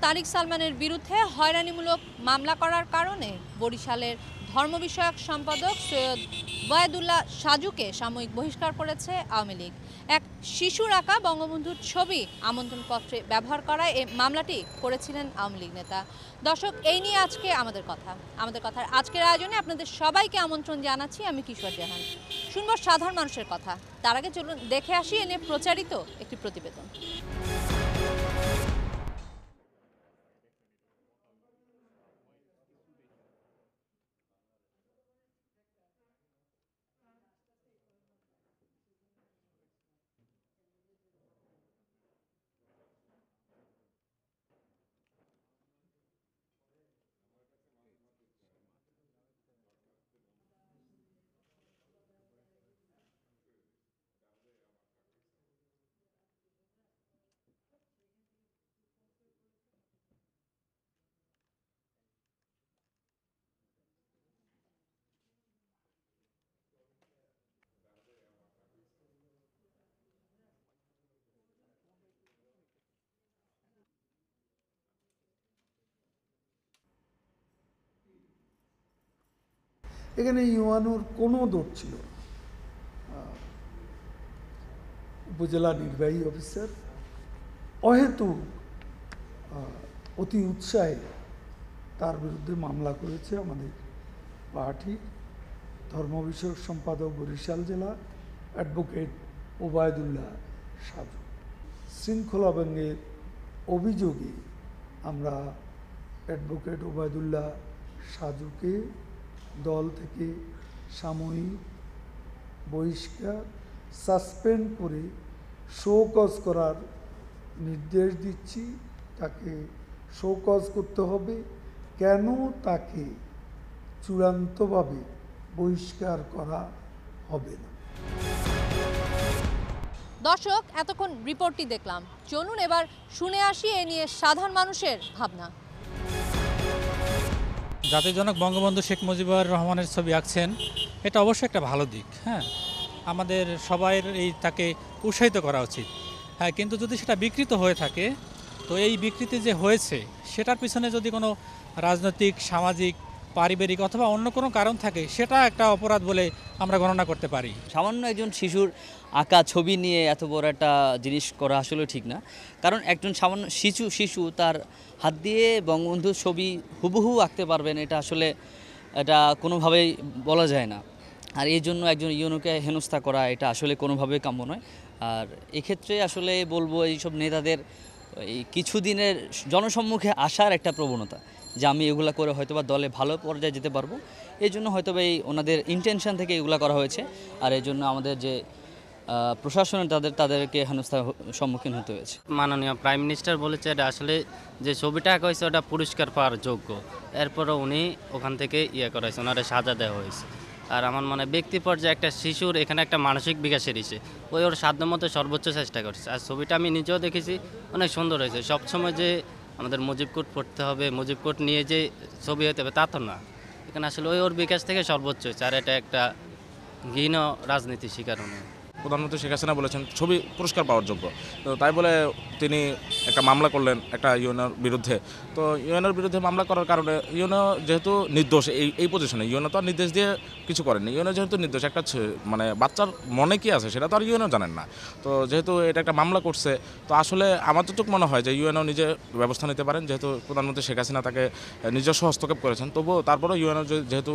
তারিক সালমানের বিরুদ্ধে হয়রানিমূলক মামলা করার কারণে বরিশালের ধর্ম বিষয়ক সম্পাদক সৈয়দ ওবায়দুল্লাহ সাজুকে সাময়িক বহিষ্কার করেছে আওয়ামী লীগ। এক শিশুর আঁকা বঙ্গবন্ধুর ছবি আমন্ত্রণপত্রে ব্যবহার করায় এই মামলাটি করেছিলেন আওয়ামী লীগ নেতা। দর্শক, এই নিয়ে আজকে আমাদের কথার আজকের আয়োজনে আপনাদের সবাইকে আমন্ত্রণ জানাচ্ছি। আমি কিশোর জাহান। শুনবো সাধারণ মানুষের কথা। তার আগে চলুন দেখে আসি এ নিয়ে প্রচারিত একটি প্রতিবেদন। এখানে ইউএনওর কোনো দোষ ছিল না। উপজেলা নির্বাহী অফিসার অহেতুক অতি উৎসাহে তার বিরুদ্ধে মামলা করেছে আমাদের পার্টি ধর্ম বিষয়ক সম্পাদক বরিশাল জেলা অ্যাডভোকেট ওবায়দুল্লাহ সাজু। শৃঙ্খলা ভঙ্গের অভিযোগে আমরা অ্যাডভোকেট ওবায়দুল্লাহ সাজুকে দল থেকে সাময়িক বহিষ্কার সাসপেন্ড করে শোকজ করার নির্দেশ দিচ্ছি। তাকে শোকজ করতে হবে। কেন তাকে চূড়ান্তভাবে বহিষ্কার করা হবে না। দর্শক, এতক্ষণ রিপোর্টটি দেখলাম। চলুন এবার শুনে আসি এ নিয়ে সাধারণ মানুষের ভাবনা। জাতির জনক বঙ্গবন্ধু শেখ মুজিবুর রহমানের ছবি আঁকছেন, এটা অবশ্যই একটা ভালো দিক। হ্যাঁ, আমাদের সবাইয়ের তাকে উৎসাহিত করা উচিত। হ্যাঁ, কিন্তু যদি সেটা বিকৃত হয়ে থাকে, তো এই বিকৃতি যে হয়েছে সেটার পিছনে যদি কোনো রাজনৈতিক, সামাজিক, পারিবারিক অথবা অন্য কোনো কারণ থাকে, সেটা একটা অপরাধ বলে আমরা গণনা করতে পারি। সামান্য একজন শিশুর আঁকা ছবি নিয়ে এত বড় একটা জিনিস করা আসলে ঠিক না। কারণ একজন সামান্য শিশু তার হাত দিয়ে বঙ্গবন্ধুর ছবি হুবহু আঁকতে পারবেন, এটা কোনোভাবেই বলা যায় না। আর এই জন্য একজন ইউনোকে হেনস্থা করা এটা আসলে কোনোভাবেই কাম্য নয়। আর এক্ষেত্রে আসলে বলবো এইসব নেতাদের এই কিছুদিনের জনসম্মুখে আসার একটা প্রবণতা, যে আমি এগুলা করে হয়তোবা দলে ভালো পর্যায়ে যেতে পারবো, এই জন্য হয়তোবা এই ওনাদের ইন্টেনশন থেকে এগুলা করা হয়েছে। আর এই জন্য আমাদের যে প্রশাসনের তাদেরকে হেনস্থার সম্মুখীন হতে হয়েছে। মাননীয় প্রাইম মিনিস্টার বলেছে এটা আসলে যে ছবিটা আঁকা হয়েছে ওটা পুরস্কার পাওয়ার যোগ্য। এরপরও উনি ওখান থেকে করা হয়েছে, ওনারা সাজা দেওয়া হয়েছে। আর আমার মনে ব্যক্তি পর্যায়ে একটা শিশুর এখানে একটা মানসিক বিকাশের ইসে ওর সাধ্যমতো সর্বোচ্চ চেষ্টা করছে। আর ছবিটা আমি নিজেও দেখেছি, অনেক সুন্দর হয়েছে। সবসময় যে আমাদের মুজিব কোড পড়তে হবে, মুজিব কোড নিয়ে যে ছবি হতে হবে তা তো না। এখানে আসলে ওর বিকাশ থেকে সর্বোচ্চ হয়েছে। আর এটা একটা ঘৃণ রাজনীতি শিকার উনি। প্রধানমন্ত্রী শেখ হাসিনা বলেছেন ছবি পুরস্কার পাওয়ার যোগ্য, তো তাই বলে তিনি একটা মামলা করলেন একটা ইউএনওর বিরুদ্ধে। তো ইউএনওর বিরুদ্ধে মামলা করার কারণে ইউএনও যেহেতু নির্দোষ, এই পজিশনে ইউএনও তো আর নির্দেশ দিয়ে কিছু করেননি। ইউএনও যেহেতু নির্দোষ, একটা মানে বাচ্চার মনে কি আছে সেটা তো আর ইউএনও জানেন না। তো যেহেতু এটা একটা মামলা করছে, তো আসলে আমার যতটুকু মনে হয় যে ইউএনও নিজে ব্যবস্থা নিতে পারেন, যেহেতু প্রধানমন্ত্রী শেখ হাসিনা তাকে নিজস্ব হস্তক্ষেপ করেছেন। তবুও তারপরেও ইউএনও যেহেতু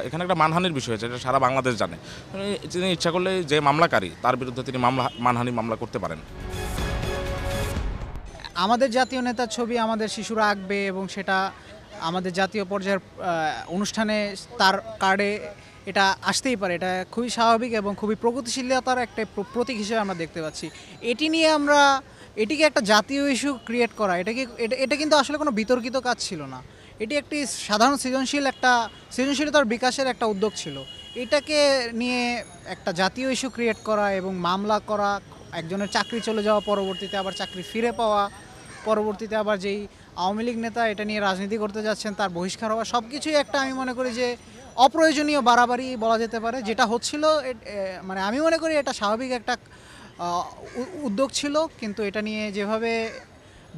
এখানে একটা মানহানির বিষয় আছে, এটা সারা বাংলাদেশ জানে, তিনি ইচ্ছা করলে যে মামলাকারী তার বিরুদ্ধে তিনি মানহানি মামলা করতে পারেন। আমাদের জাতীয় নেতার ছবি আমাদের শিশুরা আঁকবে এবং সেটা আমাদের জাতীয় পর্যায়ের অনুষ্ঠানে তার কার্ডে এটা আসতেই পারে। এটা খুবই স্বাভাবিক এবং খুবই প্রগতিশীলতার একটা প্রতীক হিসেবে আমরা দেখতে পাচ্ছি। এটি নিয়ে এটিকে একটা জাতীয় ইস্যু ক্রিয়েট করা, এটা কিন্তু আসলে কোনো বিতর্কিত কাজ ছিল না। এটি একটি সাধারণ সৃজনশীলতার বিকাশের একটা উদ্যোগ ছিল। এটাকে নিয়ে একটা জাতীয় ইস্যু ক্রিয়েট করা এবং মামলা করা, একজনের চাকরি চলে যাওয়া, পরবর্তীতে আবার চাকরি ফিরে পাওয়া, পরবর্তীতে আবার যেই আওয়ামী লীগ নেতা এটা নিয়ে রাজনীতি করতে যাচ্ছেন তার বহিষ্কার হওয়া, সব কিছুই একটা আমি মনে করি যে অপ্রয়োজনীয় বাড়াবাড়ি বলা যেতে পারে। যেটা হচ্ছিল মানে আমি মনে করি এটা স্বাভাবিক একটা উদ্যোগ ছিল, কিন্তু এটা নিয়ে যেভাবে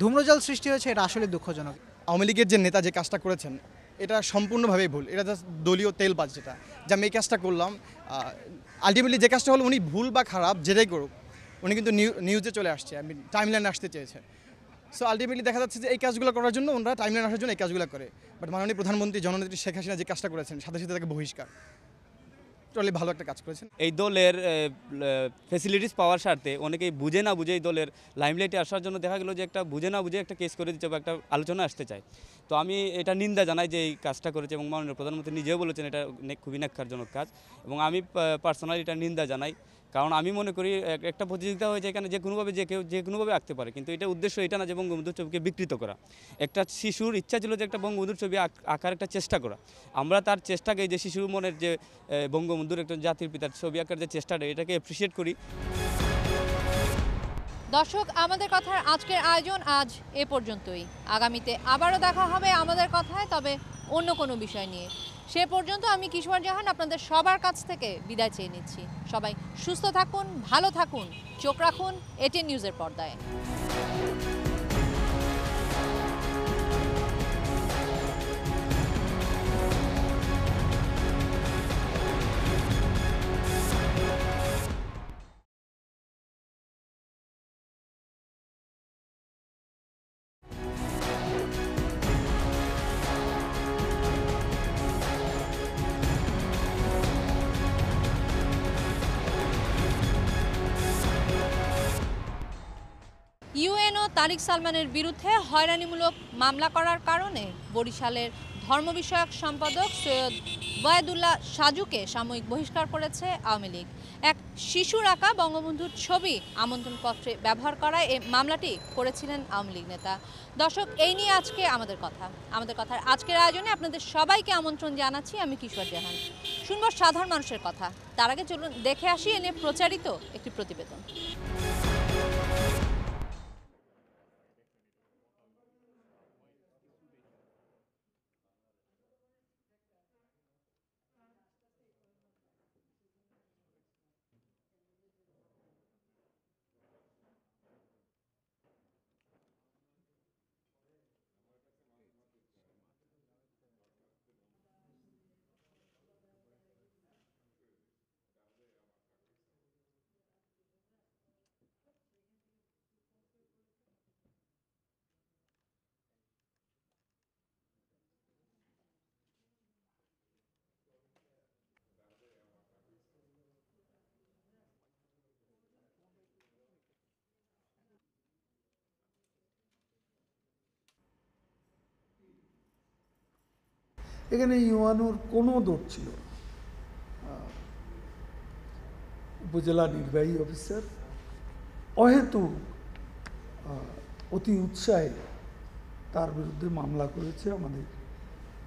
ধূম্রজাল সৃষ্টি হয়েছে, এটা আসলে দুঃখজনক। আওয়ামী লীগের যে নেতা যে কাজটা করেছেন এটা সম্পূর্ণভাবেই ভুল। এটা জাস্ট দলীয় তেলবাজ, যেটা যে আমি এই কাজটা করলাম। আলটিমেটলি যে কাজটা হলো, উনি ভুল বা খারাপ যেটাই করুক, উনি কিন্তু নিউজে চলে আসছে, আমি টাইমলাইনে আসতে চেয়েছে। সো আলটিমেটলি দেখা যাচ্ছে যে এই কাজগুলো করার জন্য ওনারা টাইমলাইন আসার জন্য এই কাজগুলো করে। বাট মাননীয় প্রধানমন্ত্রী জননেত্রী শেখ হাসিনা যে কাজটা করেছেন, সাথে সাথে তাকে বহিষ্কার, টোটালি ভালো একটা কাজ করেছেন। এই দলের ফ্যাসিলিটিস পাওয়ার স্বার্থে অনেকেই বুঝে না বুঝে এই দলের লাইমলাইটে আসার জন্য দেখা গেল যে একটা বুঝে না বুঝে একটা কেস করে দিচ্ছে বা একটা আলোচনা আসতে চায়। তো আমি এটা নিন্দা জানাই যে এই কাজটা করেছে, এবং মাননীয় প্রধানমন্ত্রী নিজেও বলেছেন এটা খুবই ন্যাক্কারজনক কাজ, এবং আমি পার্সোনালি এটা নিন্দা জানাই। কারণ আমি মনে করি একটা প্রতিযোগিতা হয়েছে, এখানে যে কোনোভাবে কেউ যে কোনোভাবে আঁকতে পারে, কিন্তু এটা উদ্দেশ্য এটা না যে বঙ্গবন্ধুর ছবিকে বিকৃত করা। একটা শিশুর ইচ্ছা ছিল যে একটা বঙ্গবন্ধুর ছবি আঁকার একটা চেষ্টা করা। আমরা তার চেষ্টাকে, যে শিশুর মনের যে বঙ্গবন্ধুর একটা জাতির পিতার ছবি আঁকার যে চেষ্টাটা, এটাকে অ্যাপ্রিসিয়েট করি। দর্শক, আমাদের কথার আজকের আয়োজন আজ এ পর্যন্তই। আগামীতে আবারও দেখা হবে আমাদের কথায়, তবে অন্য কোনো বিষয় নিয়ে। সে পর্যন্ত আমি কিশোর জাহান আপনাদের সবার কাছ থেকে বিদায় চেয়ে নিচ্ছি। সবাই সুস্থ থাকুন, ভালো থাকুন, চোখ রাখুন এটিএন নিউজের পর্দায়। ইউএনও তারিক সালমানের বিরুদ্ধে হয়রানিমূলক মামলা করার কারণে বরিশালের ধর্ম বিষয়ক সম্পাদক সৈয়দ ওবায়দুল্লাহ সাজুকে সাময়িক বহিষ্কার করেছে আওয়ামী লীগ। এক শিশুর আঁকা বঙ্গবন্ধুর ছবি আমন্ত্রণপত্রে ব্যবহার করায় এই মামলাটি করেছিলেন আওয়ামী লীগ নেতা। দর্শক, এই নিয়ে আজকে আমাদের কথার আজকের আয়োজনে আপনাদের সবাইকে আমন্ত্রণ জানাচ্ছি আমি কিশোর জাহান। শুনবো সাধারণ মানুষের কথা। তার আগে চলুন দেখে আসি এ নিয়ে প্রচারিত একটি প্রতিবেদন। এখানে ইউএনওর কোনো দোষ ছিল না। উপজেলা নির্বাহী অফিসার অহেতুক অতি উৎসাহে তার বিরুদ্ধে মামলা করেছে আমাদের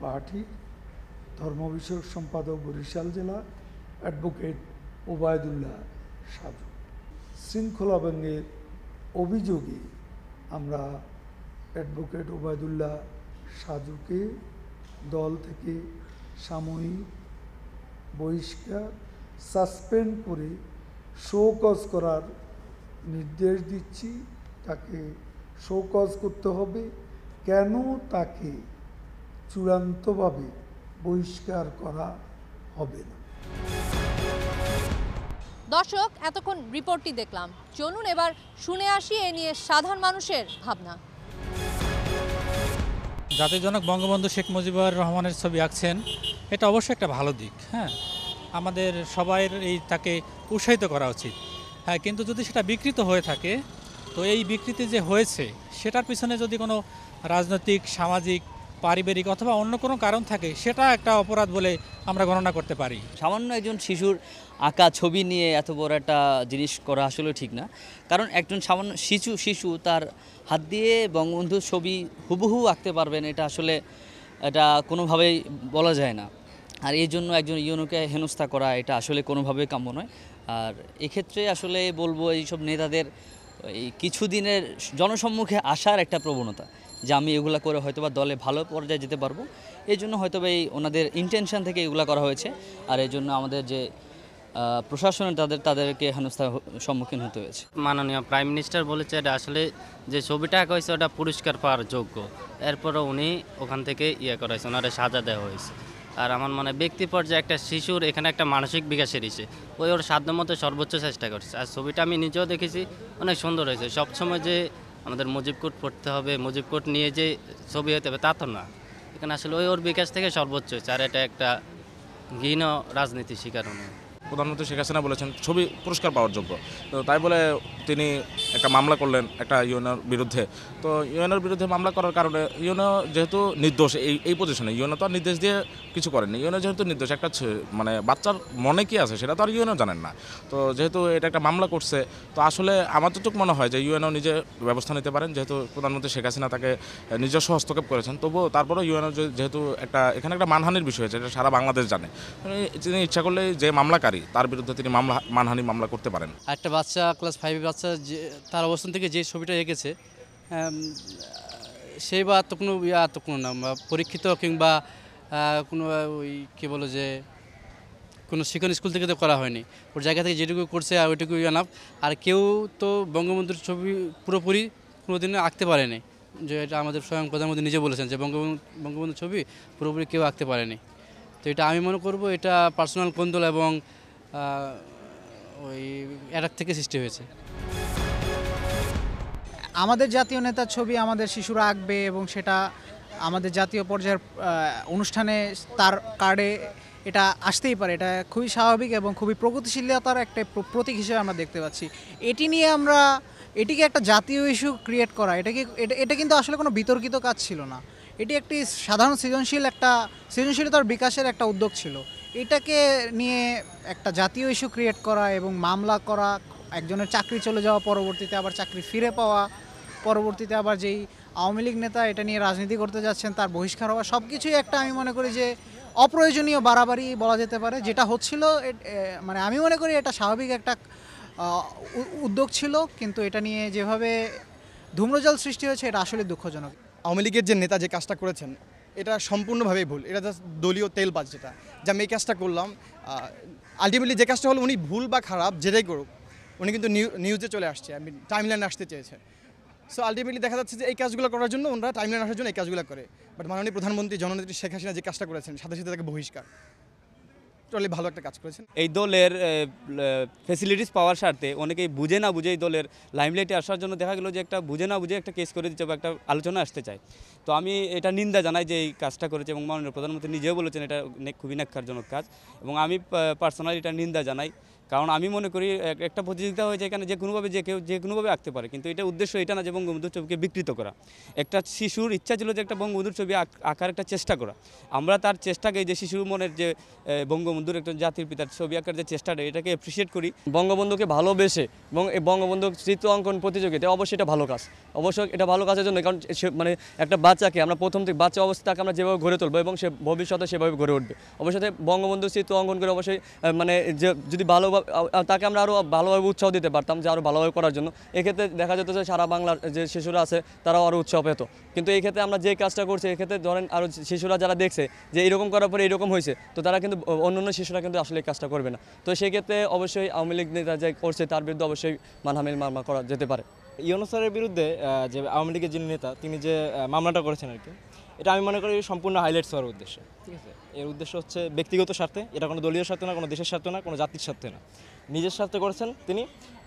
পার্টির ধর্ম বিষয়ক সম্পাদক বরিশাল জেলা অ্যাডভোকেট ওবায়দুল্লাহ সাজু। শৃঙ্খলা ভঙ্গের অভিযোগে আমরা অ্যাডভোকেট ওবায়দুল্লাহ সাজুকে দল থেকে সাময়িক বহিষ্কার, সাসপেন্ড করে শোকজ করার নির্দেশ দিচ্ছি। তাকে শোকজ করতে হবে। কেন তাকে চূড়ান্তভাবে বহিষ্কার করা হবে না। দর্শক, এতক্ষণ রিপোর্টটি দেখলাম, চলুন এবার শুনে আসি এ নিয়ে সাধারণ মানুষের ভাবনা। জাতির জনক বঙ্গবন্ধু শেখ মুজিবুর রহমানের ছবি আঁকছেন, এটা অবশ্যই একটা ভালো দিক। হ্যাঁ, আমাদের সবাইয়ের এই তাকে উৎসাহিত করা উচিত। হ্যাঁ, কিন্তু যদি সেটা বিকৃত হয়ে থাকে, তো এই বিকৃতি যে হয়েছে সেটার পিছনে যদি কোনো রাজনৈতিক, সামাজিক, পারিবারিক অথবা অন্য কোনো কারণ থাকে, সেটা একটা অপরাধ বলে আমরা গণনা করতে পারি। সামান্য একজন শিশুর আঁকা ছবি নিয়ে এত বড় একটা জিনিস করা আসলে ঠিক না। কারণ একজন সামান্য শিশু তার হাত দিয়ে বঙ্গবন্ধুর ছবি হুবহু আঁকতে পারবেন, এটা কোনোভাবেই বলা যায় না। আর এই জন্য একজন ইউএনওকে হেনস্থা করা এটা আসলে কোনোভাবেই কাম্য নয়। আর এক্ষেত্রে আসলে বলবো এইসব নেতাদের এই কিছুদিনের জনসম্মুখে আসার একটা প্রবণতা, যে আমি এগুলা করে হয়তোবা দলে ভালো পর্যায়ে যেতে পারবো, এই জন্য হয়তোবা এই ওনাদের ইন্টেনশন থেকে এগুলা করা হয়েছে। আর এই জন্য আমাদের যে প্রশাসনে তাদেরকে হেনস্থার সম্মুখীন হতে হয়েছে। মাননীয় প্রাইম মিনিস্টার বলেছে এটা আসলে যে ছবিটা আঁকা হয়েছে ওটা পুরস্কার পাওয়ার যোগ্য, এরপরও উনি ওখান থেকে করা হয়েছে, ওনারা সাজা দেওয়া হয়েছে। আর আমার মনে হয় ব্যক্তি পর্যায়ে একটা শিশুর এখানে একটা মানসিক বিকাশের ইসে ওর সাধ্যমতো সর্বোচ্চ চেষ্টা করছে। আর ছবিটা আমি নিজেও দেখেছি, অনেক সুন্দর হয়েছে। সবসময় যে আমাদের মুজিব কোড পড়তে হবে, মুজিব কোড নিয়ে যে ছবি হতে হবে তা তো না, এখানে আসলে ওর বিকাশ থেকে সর্বোচ্চ হয়েছে। আর এটা একটা ঘৃণ রাজনীতির শিকার উনি। প্রধানমন্ত্রী শেখ হাসিনা বলেছেন ছবি পুরস্কার পাওয়ার যোগ্য, তো তাই বলে তিনি একটা মামলা করলেন একটা ইউএনের বিরুদ্ধে। তো ইউএনের বিরুদ্ধে মামলা করার কারণে ইউএনও যেহেতু নির্দোষ এই পজিশনে, ইউএনও তো আর নির্দেশ দিয়ে কিছু করেননি। ইউএনও যেহেতু নির্দোষ, একটা মানে বাচ্চার মনে কি আছে সেটা তো আর ইউএনও জানেন না। তো যেহেতু এটা একটা মামলা করছে, তো আসলে আমার যতটুকু মনে হয় যে ইউএনও নিজে ব্যবস্থা নিতে পারেন, যেহেতু প্রধানমন্ত্রী শেখ হাসিনা তাকে নিজস্ব হস্তক্ষেপ করেছেন। তবুও তারপরেও ইউএনও যেহেতু এখানে একটা মানহানির বিষয় হয়েছে, এটা সারা বাংলাদেশ জানে, তিনি ইচ্ছা করলে যে মামলাকারী তার বিরুদ্ধে তিনি মানহানি মামলা করতে পারেন। একটা বাচ্চা ক্লাস 5 বাচ্চা যে তার অবস্থান থেকে যে ছবিটা এঁকেছে, সেই বা তো কোনো না পরীক্ষিত কিংবা কোনো ওই কী বলো যে কোনো শিক্ষণ স্কুল থেকে তো করা হয়নি, ওর জায়গা থেকে যেটুকু করছে আর ওইটুকুই আনাপ। আর কেউ তো বঙ্গবন্ধুর ছবি পুরোপুরি কোনোদিনও আঁকতে পারেনি, যে এটা আমাদের স্বয়ং প্রধানমন্ত্রী নিজে বলেছেন যে বঙ্গবন্ধুর ছবি পুরোপুরি কেউ আঁকতে পারেনি। তো এটা আমি মনে করব এটা পার্সোনাল কোন্দল এবং ওই অ্যাটাক থেকে সৃষ্টি হয়েছে। আমাদের জাতীয় নেতার ছবি আমাদের শিশুরা আঁকবে এবং সেটা আমাদের জাতীয় পর্যায়ের অনুষ্ঠানে তার কার্ডে এটা আসতেই পারে, এটা খুবই স্বাভাবিক এবং খুবই প্রগতিশীলতার একটা প্রতীক হিসেবে আমরা দেখতে পাচ্ছি। এটি নিয়ে আমরা এটিকে একটা জাতীয় ইস্যু ক্রিয়েট করা, এটা কিন্তু আসলে কোনো বিতর্কিত কাজ ছিল না। এটি একটি সাধারণ সৃজনশীলতার বিকাশের একটা উদ্যোগ ছিল। এটাকে নিয়ে একটা জাতীয় ইস্যু ক্রিয়েট করা এবং মামলা করা, একজনের চাকরি চলে যাওয়া, পরবর্তীতে আবার চাকরি ফিরে পাওয়া, পরবর্তীতে আবার যেই আওয়ামী লীগ নেতা এটা নিয়ে রাজনীতি করতে যাচ্ছেন তার বহিষ্কার হওয়া, সব কিছুই একটা আমি মনে করি যে অপ্রয়োজনীয় বাড়াবাড়ি বলা যেতে পারে। যেটা হচ্ছিল মানে আমি মনে করি এটা স্বাভাবিক একটা উদ্যোগ ছিল, কিন্তু এটা নিয়ে যেভাবে ধূম্রজাল সৃষ্টি হয়েছে এটা আসলে দুঃখজনক। আওয়ামী লীগের যে নেতা যে কাজটা করেছেন এটা সম্পূর্ণভাবেই ভুল, এটা জাস্ট দলীয় তেলবাজ যেটা যে আমি এই কাজটা করলাম। আলটিমেটলি যে কাজটা হলো, উনি ভুল বা খারাপ যেটাই করুক, উনি কিন্তু নিউজে চলে আসছে, আমি টাইমলাইনে আসতে চেয়েছে। সো আলটিমেটলি দেখা যাচ্ছে যে এই কাজগুলো করার জন্য ওনারা টাইমলাইন আসার জন্য এই কাজগুলো করে। বাট মাননীয় প্রধানমন্ত্রী জননেত্রী শেখ হাসিনা যে কাজটা করেছেন, সাথে সাথে তাকে বহিষ্কার, টোটালি ভালো একটা কাজ করেছেন। এই দলের ফ্যাসিলিটিস পাওয়ার স্বার্থে অনেকেই বুঝে না বুঝে এই দলের লাইমলাইটে আসার জন্য দেখা গেলো যে একটা বুঝে না বুঝে একটা কেস করে দিচ্ছে বা একটা আলোচনা আসতে চায়। তো আমি এটা নিন্দা জানাই যে এই কাজটা করেছে, এবং মাননীয় প্রধানমন্ত্রী নিজেও বলেছেন এটা খুবই ন্যাক্কারজনক কাজ, এবং আমি পার্সোনালি এটা নিন্দা জানাই। কারণ আমি মনে করি একটা প্রতিযোগিতা হয়েছে এখানে, যে কোনোভাবে যে কোনোভাবে আঁকতে পারে, কিন্তু এটা উদ্দেশ্য এটা না যে বঙ্গবন্ধুর ছবিকে বিকৃত করা। একটা শিশুর ইচ্ছা ছিল যে একটা বঙ্গবন্ধুর ছবি আঁকার একটা চেষ্টা করা, আমরা তার চেষ্টাকে, যে শিশুর মনের যে বঙ্গবন্ধুর একটা জাতির পিতার ছবি আঁকার যে চেষ্টাটা, এটাকে অ্যাপ্রিসিয়েট করি। বঙ্গবন্ধুকে ভালোবেসে এবং এই বঙ্গবন্ধু চিত্র অঙ্কন প্রতিযোগিতা অবশ্যই এটা ভালো কাজ, অবশ্যই এটা ভালো কাজের জন্য। কারণ মানে একটা বাচ্চাকে আমরা প্রথম থেকে বাচ্চা অবস্থাকে আমরা যেভাবে গড়ে তুলবো এবং সে ভবিষ্যতে সেভাবে গড়ে উঠবে। অবশ্যই বঙ্গবন্ধু চিত্র অঙ্কন করে অবশ্যই মানে যে যদি ভালো তাকে আমরা আরও ভালোভাবে উৎসাহ দিতে পারতাম যে আরও ভালোভাবে করার জন্য। এক্ষেত্রে দেখা যেত যে সারা বাংলার যে শিশুরা আছে তারাও আরও উৎসাহ পেত। কিন্তু এই ক্ষেত্রে আমরা যে কাজটা করছি, এক্ষেত্রে ধরেন আরও শিশুরা যারা দেখছে যে এরকম করার পরে এরকম হয়েছে, তো তারা কিন্তু অন্য শিশুরা কিন্তু আসলে এই কাজটা করবে না। তো সেই ক্ষেত্রে অবশ্যই আওয়ামী লীগ নেতা যে করছে তার বিরুদ্ধে অবশ্যই মানহানির মামলা করা যেতে পারে। ইউনূস স্যারের বিরুদ্ধে যে আওয়ামী লীগের যিনি নেতা তিনি যে মামলাটা করেছেন আর কি, এটা আমি মনে করি সম্পূর্ণ হাইলাইটস হওয়ার উদ্দেশ্যে, ঠিক আছে। এর উদ্দেশ্য হচ্ছে ব্যক্তিগত স্বার্থে, এটা কোনো দলীয় স্বার্থে না, কোনো দেশের স্বার্থে না, কোনো জাতির স্বার্থে না, নিজের স্বার্থে করেছেন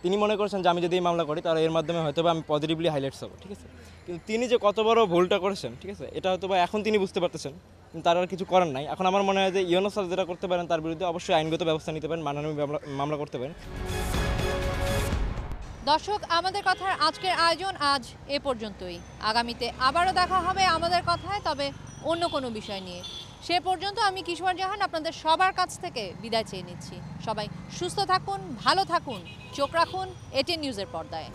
তিনি মনে করেছেন যে আমি যদি এই মামলা করি তাহলে এর মাধ্যমে হয়তো আমি পজিটিভলি হাইলাইটস হবো, ঠিক আছে। কিন্তু তিনি যে কত বড় ভুলটা করেছেন, ঠিক আছে, এটা হয়তো এখন তিনি বুঝতে পারতেছেন, কিন্তু তার আর কিছু করার নাই। এখন আমার মনে হয় যে ইউনূস স্যার যেটা করতে পারেন তার বিরুদ্ধে অবশ্যই আইনগত ব্যবস্থা নিতে পারেন, মানহানি মামলা করতে পারেন। দর্শক, আমাদের কথার আজকের আয়োজন আজ এ পর্যন্তই। আগামীতে আবারও দেখা হবে আমাদের কথায়, তবে অন্য কোনো বিষয় নিয়ে। সে পর্যন্ত আমি কিশোর জাহান আপনাদের সবার কাছ থেকে বিদায় চেয়ে নিচ্ছি। সবাই সুস্থ থাকুন, ভালো থাকুন, চোখ রাখুন এটিএন নিউজের পর্দায়।